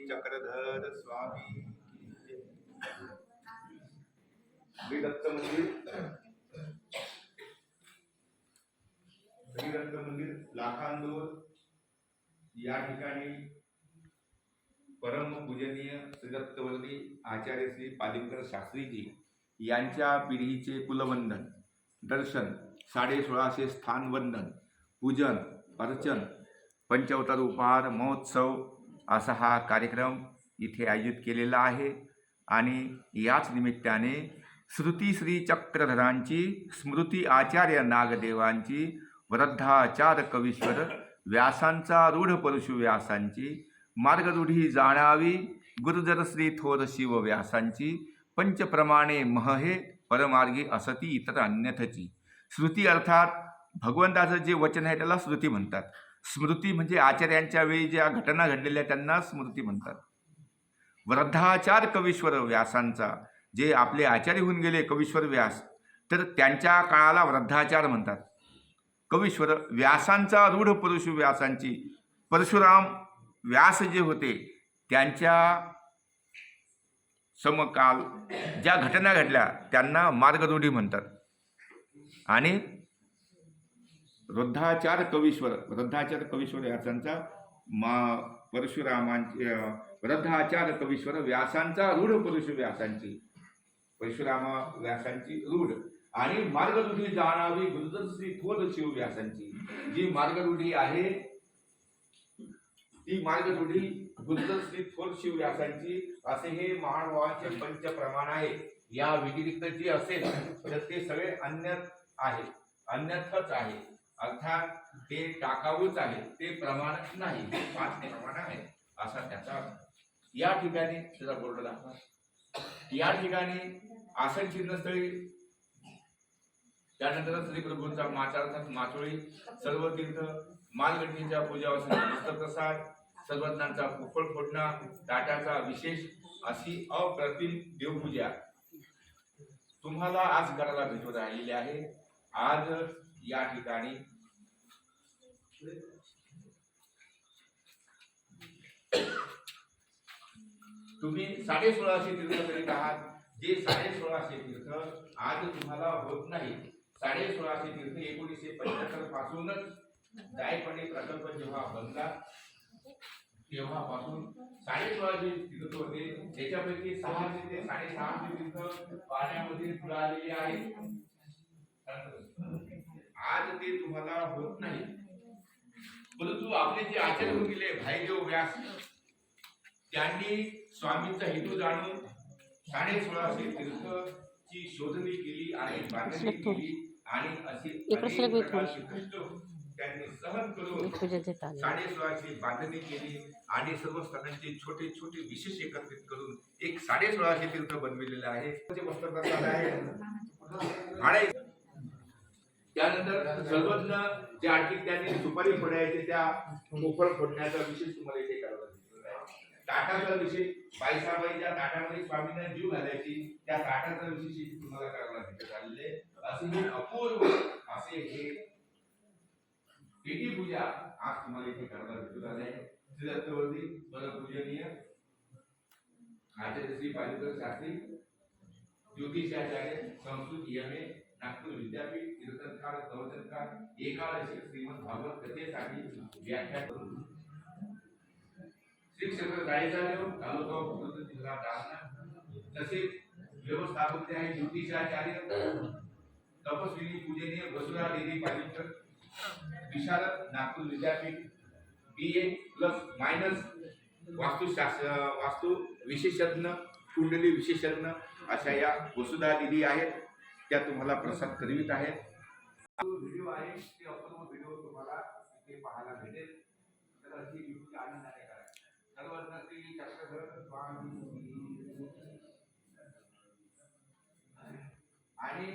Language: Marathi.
चक्रधर स्वामी की जय। श्री दत्त मंदिर, श्री दत्त मंदिर लाखांदूर या ठिकाणी परम पूजनीय श्री दत्तवर्दी आचार्य श्री पालिमकर शास्त्रीजी यांच्या पिढीचे कुलवंदन, दर्शन, 1650 स्थानवंदन, पूजन, अर्चन, पंचअवतार उपहार महोत्सव असा हा कार्यक्रम इथे आयोजित केलेला आहे। आणि याच निमित्ताने श्रुती श्री चक्रधरांची, स्मृती आचार्य नागदेवांची, वृद्धाचार कवीश्वर व्यासांचा, रूढ परशु व्यासांची, मार्गरूढी जाणावी गुरुजर श्री थोर शिव व्यासांची, पंचप्रमाणे महहे परमार्गी असती इतर अन्यथची। श्रुती अर्थात भगवंताचं जे वचन आहे त्याला श्रुती म्हणतात। स्मृती म्हणजे आचार्यांच्या वेळी ज्या घटना घडलेल्या त्यांना स्मृती म्हणतात। वृद्धाचार कवीश्वर व्यासांचा, जे आपले आचार्य होऊन गेले कवीश्वर व्यास, तर त्यांच्या काळाला वृद्धाचार म्हणतात। कवीश्वर व्यासांचा, रूढ परशु व्यासांची, परशुराम व्यास जे होते त्यांच्या समकाल ज्या घटना घडल्या त्यांना मार्गरूढी म्हणतात। आणि वृद्धाचार कवीश्वर व्यासांचा परशुरामांची, वृद्धाचार कवीश्वर व्यासांचा, रूढ परशु व्यासांची, परशुराम व्यासांची रूढ, आणि मार्गरूढी जाणावी गुरुजर श्री थोर शिव व्यासांची। जी मार्गरूढी आहे ती मार्गरूढी गुरुजर श्री थोर शिव व्यासांची, असे हे महानुभावांचे पंचप्रमाण आहे। या व्यतिरिक्त जे असेल तर ते सगळे अन्यथच आहे, अर्थात ते टाकाऊच आहे, ते प्रमाण नाही, ते 5 प्रमाण आहे असा त्याचा। या ठिकाणी त्याचा बोर्ड दाखवा। या ठिकाणी आसन चिन्हस्थळी, त्यानंतर श्री प्रभूंचा माचार्थात माचोळी, सर्व तीर्थ, मालगणीच्या पूजा, प्रसाद, सर्वज्ञांचा पुफळ फोडणा, ताटाचा विशेष अशी अप्रतिम देवपूजा तुम्हाला आज करायला भेटून राहिलेली आहे। आज या ठिकाणी तुम्ही 1650 तीर्थ करीत आहात। जे 1650 तीर्थ आज तुम्हाला होत नाही। 1650 तीर्थ 1975 पासूनच जायपणे प्रकल्प जेव्हा बनला तेव्हापासून 1650 तीर्थ होते। त्याच्यापैकी 600 ते 650 तीर्थ पाण्यामध्ये बुडालेले आहेत। आज ते तुम्हाला होत नाही। परंतु आपले जे आचार्य होऊन गेले भाईदेव व्यास, त्यांनी स्वामींचा हेतू जाणून 1650 तीर्थची शोधणी केली आणि बांधणी केली, आणि अशी त्यांनी सहन करून 1650 बांधणी केली आणि सर्व स्थानांचे छोटे छोटे विशेष एकत्रित करून एक 1650 तीर्थ बनविलेले आहे। त्यानंतर सर्वज्ञ ज्या आर्थिक त्यांनी सुपारी फोडायचे त्या पोफळ फोडण्याचा विशेष तुम्हाला इथे करावा लागेल। ताटाचा विषय, बाईसाबाईच्या ताटामध्ये स्वामींना जीव घालायची, त्या ताटाचा विशेष तुम्हाला करावा लागेल। असे हे अपूर्व असे हे पेटी पूजा आज तुम्हाला इथे करायला भेटून आहे। श्री दत्तवर्दी परमपूजनीय आचार्य श्री पालिमकर शास्त्री, ज्योतिषाचार्य, संस्कृत एम.ए. नागपूर विद्यापीठ, कीर्तनकार, प्रवचनकार, एकादशी श्रीमद भागवत कथेसाठी व्याख्या करून श्री क्षेत्र गायचार्य, तालुका भोकर, जिल्हा जालना, तसेच व्यवस्थापक आहे ज्योतिषाचार्य, तपस्विनी पूजनीय वसुधा देवी पालिमकर, विशारद, नागपूर विद्यापीठ, BA+- वास्तु विशेषज्ञ, कुंडली विशेषज्ञ अशा या वसुधा दिदी आहेत। त्या तुम्हाला प्रसाद करवित आहेत। व्हिडिओ आहे ते अपूर्व व्हिडिओ तुम्हाला इथे पाहायला भेटेल। तर अशी व्हिडिओ आनंदाने करा। सर्वज्ञ श्री चक्रधर स्वामी आणि